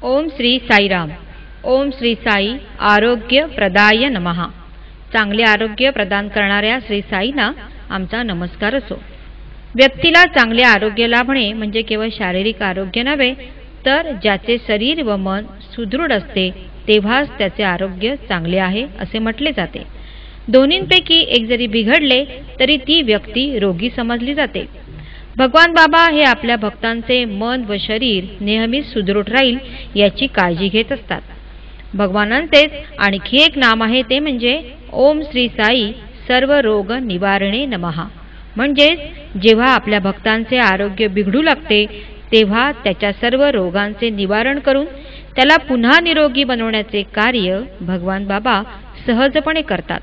ओम श्री साईराम. ओम श्री साई आरोग्य प्रदाय नमः. चांगले आरोग्य प्रदान करणाऱ्या श्री साईंना आमचा नमस्कार असो. व्यक्तीला चांगले आरोग्य लाभणे म्हणजे केवळ शारीरिक आरोग्य नव्हे, तर ज्याचे शरीर व मन सुदृढ असते तेव्हाच त्याचे आरोग्य चांगले आहे असे म्हटले जाते. दोन्हींपैकी एक जरी बिघडले तरी ती व्यक्ती रोगी समजली जाते. भगवान बाबा हे आपल्या भक्तांचे मन व शरीर नेहमी सुदृढ राहील याची काळजी घेत असतात. भगवानांचेच आणखी एक नाम आहे ते म्हणजे ओम श्री साई सर्व रोग निवारणे नमः. म्हणजेच जेव्हा आपल्या भक्तांचे आरोग्य बिघडू लागते तेव्हा त्याच्या सर्व रोगांचे निवारण करून त्याला पुन्हा निरोगी बनवण्याचे कार्य भगवान बाबा सहजपणे करतात.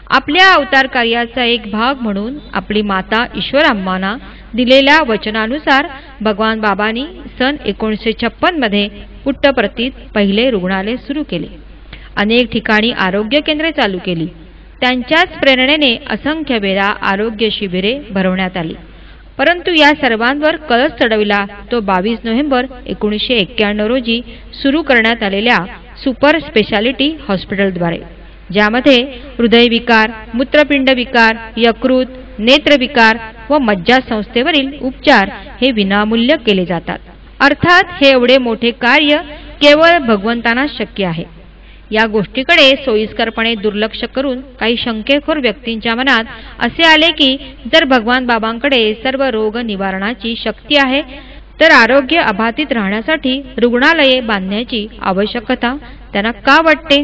आपल्या अवतार कार्याचा एक भाग म्हणून आपली माता ईश्वराम्मांना दिलेल्या वचनानुसार भगवान बाबांनी सन 1956 मध्ये पुट्टपर्तीत पहिले रुग्णालय सुरू केले. अनेक ठिकाणी आरोग्य केंद्रे चालू केली. त्यांच्याच प्रेरणेने असंख्य वेळा आरोग्य शिबिरे भरवण्यात आली. परंतु या सर्वांवर कळस चढविला तो 22 नोव्हेंबर 1991 रोजी सुरू करण्यात आलेल्या सुपर स्पेशालिटी हॉस्पिटलद्वारे, ज्यामध्ये हृदयविकार, मूत्रपिंड विकार, यकृत, नेत्रविकार व मज्जासंस्थेवरील उपचार हे विनामूल्य केले जातात. अर्थात हे एवढे मोठे कार्य केवळ भगवंतांनाच शक्य आहे. या गोष्टीकडे सोयीस्करपणे दुर्लक्ष करून काही शंकेखोर व्यक्तींच्या मनात असे आले की जर भगवान बाबांकडे सर्व रोग निवारणाची शक्ती आहे तर आरोग्य अबाधित राहण्यासाठी रुग्णालये बांधण्याची आवश्यकता त्यांना का वाटते.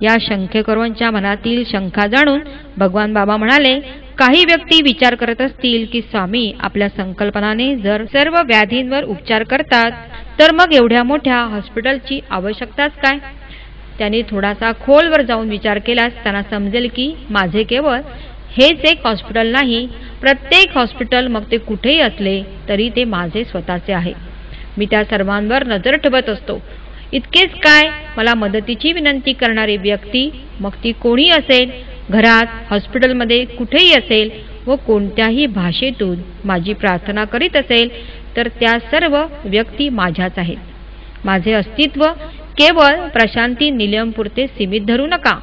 या शंकेखोरांच्या मनातील शंका जाणून भगवान बाबा म्हणाले, काही व्यक्ती विचार करत असतील की स्वामी आपल्या संकल्पनाने जर सर्व व्याधींवर उपचार करतात तर मग एवढ्या मोठ्या हॉस्पिटलची आवश्यकताच काय. त्यांनी थोडासा खोलवर जाऊन विचार केल्यास त्यांना समजेल की माझे केवळ हेच एक हॉस्पिटल नाही, प्रत्येक हॉस्पिटल मग ते कुठेही असले तरी ते माझे स्वतःचे आहे. मी त्या सर्वांवर नजर ठेवत असतो. इतकेच काय, मला मदतीची विनंती करणारी व्यक्ती मग ती कोणी असेल, घरात, हॉस्पिटलमध्ये कुठेही असेल व कोणत्याही भाषेतून माझी प्रार्थना करीत असेल तर त्या सर्व व्यक्ती माझ्याच आहेत. माझे अस्तित्व केवळ प्रशांती निलयमपुरते सीमित धरू नका.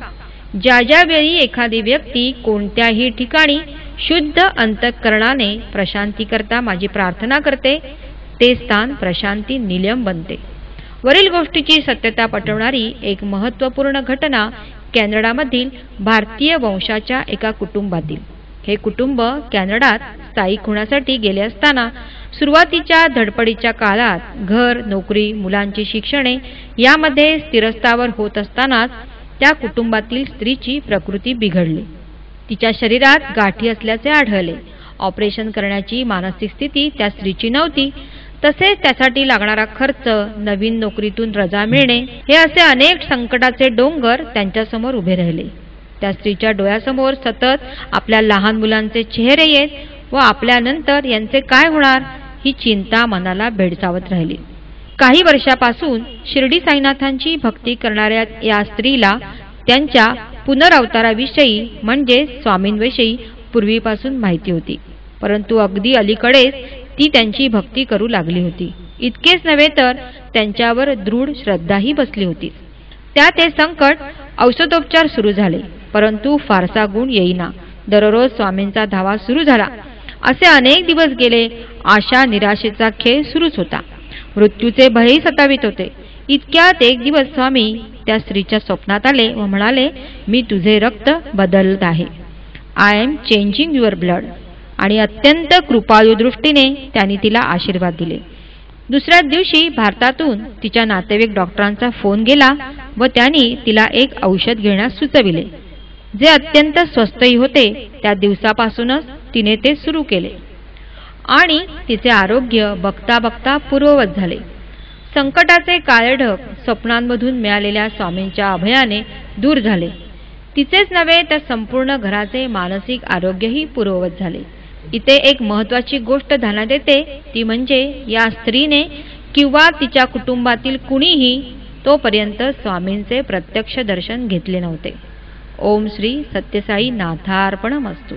ज्या ज्या वेळी एखादी व्यक्ती कोणत्याही ठिकाणी शुद्ध अंतःकरणाने प्रशांती करता माझी प्रार्थना करते ते स्थान प्रशांती निलयम बनते. वरील गोष्टीची सत्यता पटवणारी एक महत्त्वपूर्ण घटना कॅनडामधील भारतीय वंशाच्या एका कुटुंबातील. हे कुटुंब कॅनडात स्थायिक होण्यासाठी गेले असताना सुरुवातीच्या धडपडीच्या काळात घर, नोकरी, मुलांची शिक्षणे यामध्ये स्थिरस्थावर होत असतानाच त्या कुटुंबातील स्त्रीची प्रकृती बिघडली. तिच्या शरीरात गाठी असल्याचे आढळले. ऑपरेशन करण्याची मानसिक स्थिती त्या स्त्रीची नव्हती. तसेच त्यासाठी लागणारा खर्च, नवीन नोकरीतून रजा मिळणे हे असे अनेक संकटाचे डोंगर त्यांच्यासमोर उभे राहिले. त्या स्त्रीच्या डोळ्यासमोर सतत आपल्या लहान मुलांचे चेहरे येत व आपल्यानंतर यांचे काय होणार ही चिंता मनाला भेडसावत राहिली. काही वर्षापासून शिर्डी साईनाथांची भक्ती करणाऱ्या या स्त्रीला त्यांच्या पुनरावताराविषयी म्हणजे स्वामींविषयी पूर्वीपासून माहिती होती. परंतु अगदी अलीकडेच ती त्यांची भक्ती करू लागली होती. इतकेच नव्हे तर त्यांच्यावर दृढ श्रद्धाही बसली होती. त्यात हे संकट औषधोपचार सुरू झाले, परंतु फारसा गुण येईना. दररोज स्वामींचा धावा सुरू झाला. असे अनेक दिवस गेले. आशा निराशेचा खेळ सुरूच होता. मृत्यूचे भयही सतावित होते. इतक्यात एक दिवस स्वामी त्या स्त्रीच्या स्वप्नात आले व म्हणाले, मी तुझे रक्त बदलत आहे. I am changing your blood. आणि अत्यंत कृपाळू दृष्टीने त्यांनी तिला आशीर्वाद दिले. दुसऱ्या दिवशी भारतातून तिच्या नातेवाईक डॉक्टरांचा फोन गेला व त्यांनी तिला एक औषध घेण्यास सुचविले, जे अत्यंत स्वस्तही होते. त्या दिवसापासूनच तिने ते सुरू केले आणि तिचे आरोग्य बघता बघता पूर्ववत झाले. संकटाचे काळे ढग स्वप्नांमधून मिळालेल्या स्वामींच्या अभयाने दूर झाले. तिचेच नव्हे तर संपूर्ण घराचे मानसिक आरोग्यही पूर्ववत झाले. इथे एक महत्त्वाची गोष्ट ध्यानात येते, ती म्हणजे या स्त्रीने किंवा तिच्या कुटुंबातील कुणीही तोपर्यंत स्वामींचे प्रत्यक्ष दर्शन घेतले नव्हते. ओम श्री सत्यसाई नाथार्पणमस्तु.